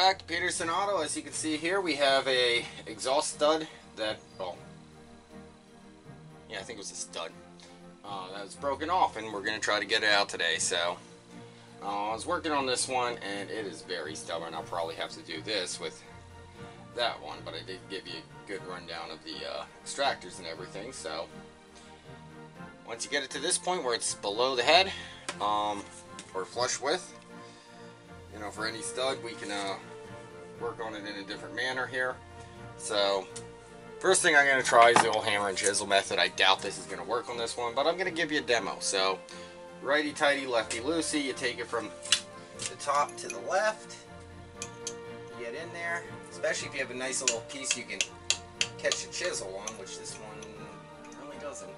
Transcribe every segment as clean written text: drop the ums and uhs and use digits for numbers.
back to Peterson Auto. As you can see here, we have a exhaust stud that, well, yeah, I think it was a stud that was broken off, and we're going to try to get it out today. So I was working on this one, and it is very stubborn. I'll probably have to do this with that one, but I did give you a good rundown of the extractors and everything. So once you get it to this point where it's below the head, or flush with, you know, for any stud, we can work on it in a different manner here. So first thing I'm going to try is the old hammer and chisel method. I doubt this is going to work on this one, but I'm going to give you a demo. So righty tighty, lefty loosey, you take it from the top to the left, you get in there, especially if you have a nice little piece you can catch the chisel on, which this one really doesn't.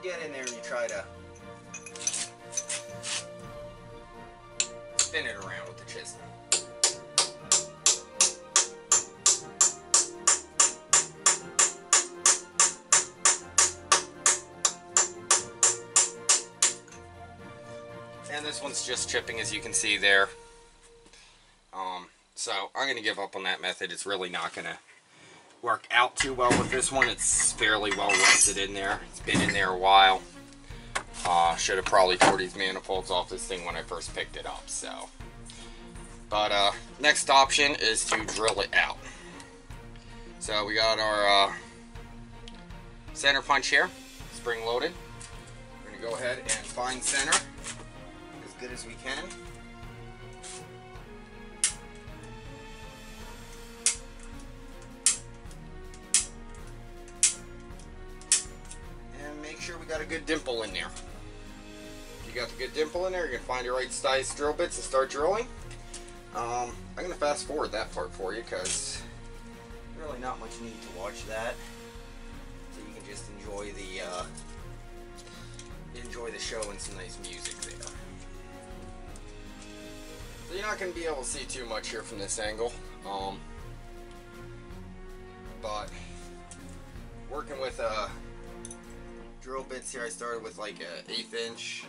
Get in there and you try to spin it around with the chisel. And this one's just chipping, as you can see there. So I'm going to give up on that method. It's really not going to work out too well with this one. It's fairly well rusted in there. It's been in there a while. Should have probably tore these manifolds off this thing when I first picked it up. So, but next option is to drill it out. So we got our center punch here, spring loaded. We're going to go ahead and find center as good as we can. Make sure we got a good dimple in there. If you got the good dimple in there, you're going to find your right size drill bits and start drilling. I'm going to fast forward that part for you because really not much need to watch that. So you can just enjoy the show and some nice music there. So you're not going to be able to see too much here from this angle. But working with drill bits here, I started with like an 1/8 inch.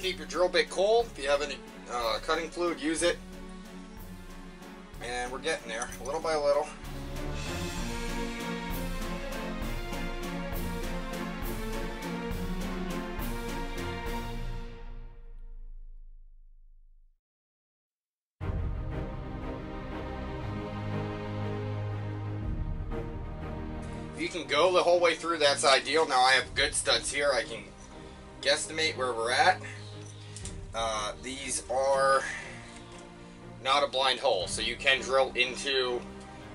Keep your drill bit cold. If you have any cutting fluid, use it. And we're getting there, little by little. If you can go the whole way through, that's ideal. Now I have good studs here. I can guesstimate where we're at. These are not a blind hole, so you can drill into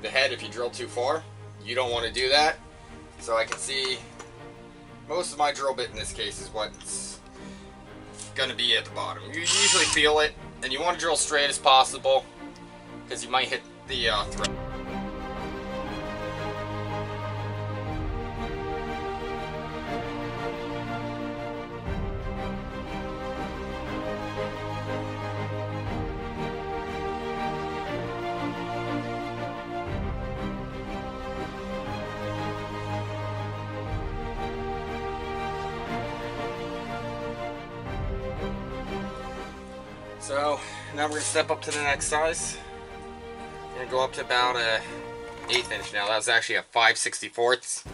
the head if you drill too far. You don't want to do that. So I can see most of my drill bit in this case is what's going to be at the bottom. You usually feel it, and you want to drill straight as possible because you might hit the thread. So now we're going to step up to the next size. We're going to go up to about a 1/8 inch now. That was actually a 5/64.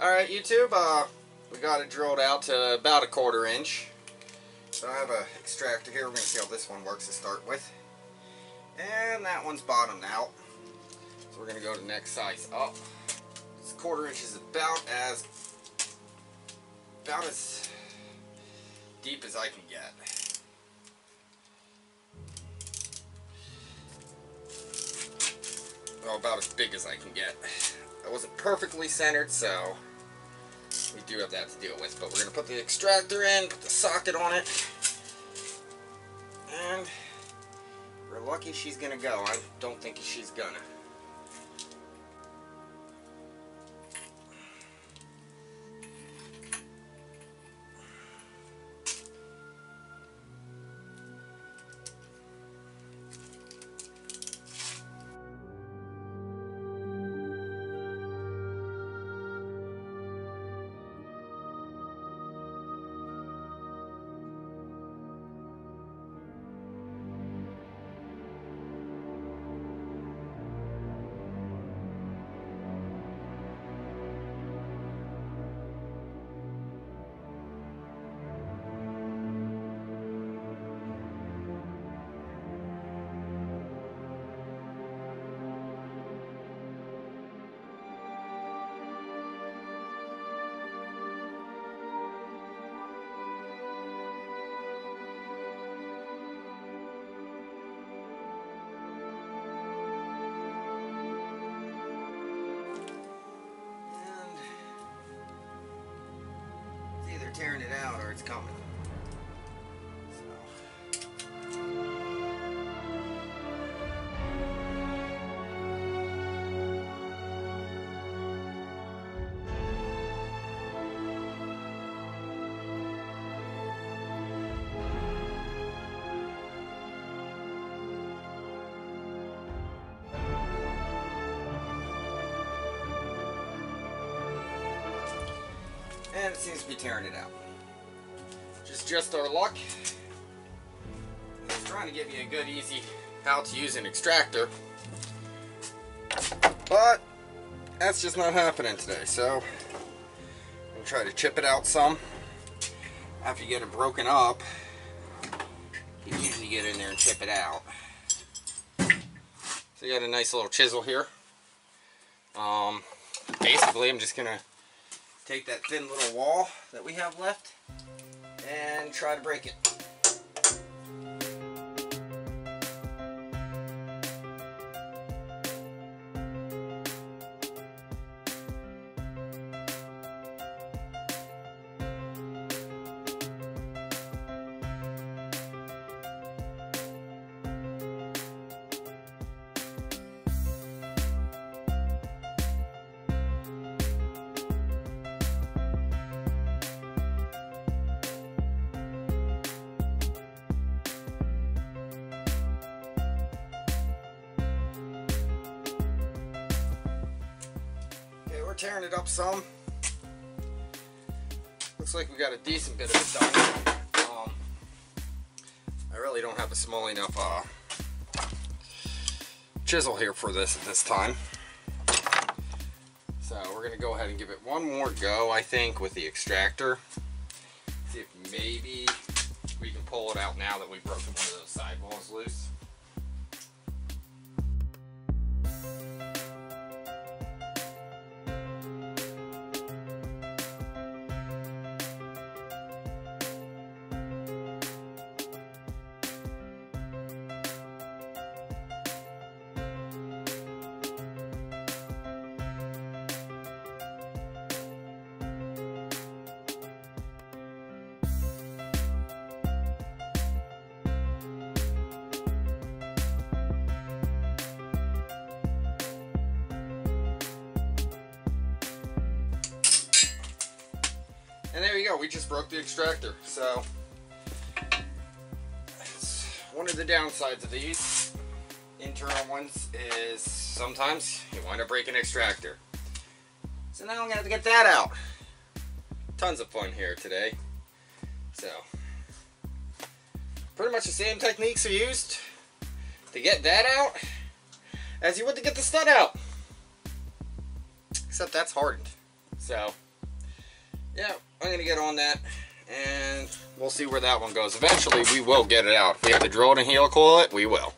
Alright, YouTube, we got it drilled out to about 1/4 inch. So I have an extractor here. We're going to see how this one works to start with. And that one's bottomed out. So we're going to go to the next size up. This 1/4 inch is about as deep as I can get. Well, about as big as I can get. It wasn't perfectly centered, so we do have that to deal with. But we're going to put the extractor in, put the socket on it, and we're lucky she's going to go. I don't think she's going to. Either tearing it out or it's coming. And it seems to be tearing it out. Just our luck. I was trying to give you a good, easy how to use an extractor, but that's just not happening today. So I'm gonna try to chip it out some. After you get it broken up, you can usually get in there and chip it out. So you got a nice little chisel here. Basically, I'm just gonna take that thin little wall that we have left and try to break it. Tearing it up some. Looks like we got a decent bit of it done. I really don't have a small enough chisel here for this at this time. So we're going to go ahead and give it one more go, I think, with the extractor. See if maybe we can pull it out now that we've broken one of those sidewalls loose. And there you go, we just broke the extractor. So, one of the downsides of these internal ones is sometimes you wind up breaking an extractor. So now I'm going to have to get that out. Tons of fun here today. So, pretty much the same techniques are used to get that out as you would to get the stud out. Except that's hardened. So, yeah, I'm going to get on that, and we'll see where that one goes. Eventually, we will get it out. If we have to drill it and helicoil it, we will.